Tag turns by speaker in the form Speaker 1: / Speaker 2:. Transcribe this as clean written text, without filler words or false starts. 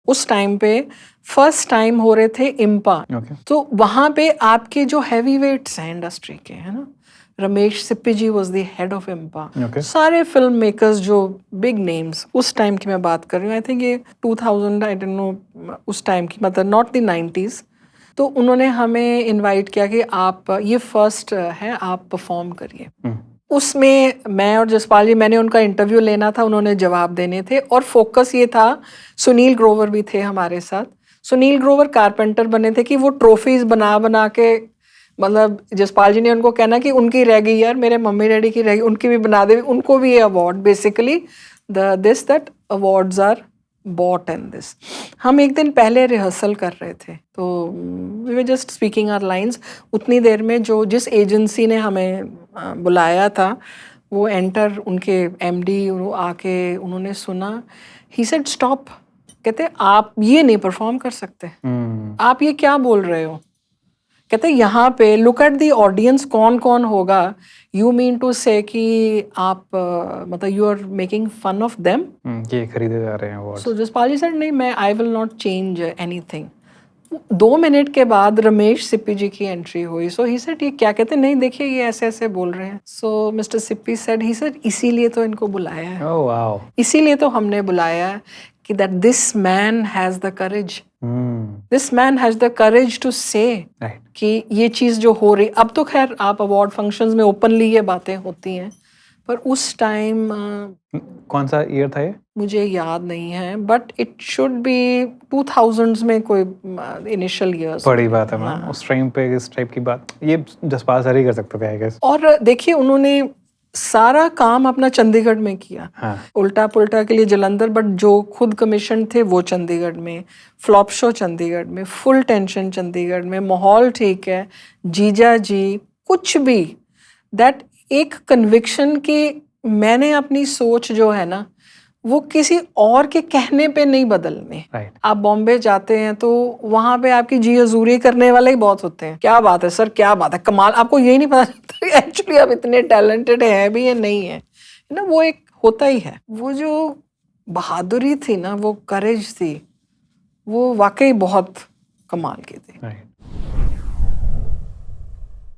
Speaker 1: उस टाइम पे first time हो रहे थे इम्पा। तो वहां पे आपके जो हैवी वेट्स हैं इंडस्ट्री के, है ना, रमेश सिप्पी जी वॉज द हेड ऑफ इम्पा। सारे फिल्म मेकर्स जो बिग नेम्स उस टाइम की मैं बात कर रही हूँ, आई थिंक ये 2000 आई डोंट नो उस टाइम की, मतलब नॉट द 90s। तो उन्होंने हमें इनवाइट किया कि आप ये फर्स्ट है, आप परफॉर्म करिए। उसमें मैं और जसपाल जी, मैंने उनका इंटरव्यू लेना था, उन्होंने जवाब देने थे, और फोकस ये था, सुनील ग्रोवर भी थे हमारे साथ। सुनील ग्रोवर कारपेंटर बने थे कि वो ट्रॉफीज बना बना के, मतलब जसपाल जी ने उनको कहना कि उनकी रह गई यार, मेरे मम्मी डैडी की रह गई, उनकी भी बना दे, उनको भी ये award. Basically this that awards are bought and this. हम एक दिन पहले रिहर्सल कर रहे थे, तो we were just speaking our lines. उतनी देर में जिस एजेंसी ने हमें बुलाया था, वो एंटर, उनके एमडी आके उन्होंने सुना, ही सेड स्टॉप। कहते आप ये नहीं परफॉर्म कर सकते, आप ये क्या बोल रहे हो। कहते यहाँ पे लुक एट दी ऑडियंस, कौन कौन होगा, यू मीन टू से कि आप मतलब you are making fun of them,
Speaker 2: ये खरीदे जा रहे हैं awards.
Speaker 1: So Jaspal ji said नहीं, मैं I will not change anything. 2 minute के बाद रमेश सिप्पी जी की एंट्री हुई। सो ही सेड ये क्या कहते, नहीं देखिए ये ऐसे ऐसे बोल रहे हैं। So mister Sippy said, he said इसीलिए तो इनको बुलाया है,
Speaker 2: ओह वाओ,
Speaker 1: इसीलिए तो हमने बुलाया है कि that this man has the courage, this man has the courage to say कि ये चीज जो हो रही, अब तो खैर आप अवार्ड फंक्शंस में ओपनली ये बातें होती हैं, पर उस टाइम
Speaker 2: कौन सा ईयर था ये?
Speaker 1: मुझे याद नहीं है, but it should be 2000s में, कोई इनिशियल ईयर्स।
Speaker 2: बड़ी बात है मैम, उस टाइम पे इस टाइप की बात ये जसपाल सर ही कर सकते थे आई गेस।
Speaker 1: और देखिए उन्होंने सारा काम अपना चंडीगढ़ में किया। उल्टा पुल्टा के लिए जलंधर, बट जो खुद कमीशन थे वो चंडीगढ़ में, फ्लॉप शो चंडीगढ़ में, फुल टेंशन चंडीगढ़ में, माहौल ठीक है, जीजा जी, कुछ भी दैट एक कन्विक्शन कि मैंने अपनी सोच जो है ना वो किसी और के कहने पे नहीं बदलने। आप बॉम्बे जाते हैं तो वहां पे आपकी जी हजूरी करने वाले ही बहुत होते हैं, क्या बात है सर, क्या बात है, कमाल, आपको यही नहीं पता चलता एक्चुअली आप इतने टैलेंटेड है भी या नहीं है ना। वो एक होता ही है, वो जो बहादुरी थी ना, वो करेज थी, वो वाकई बहुत कमाल की थी।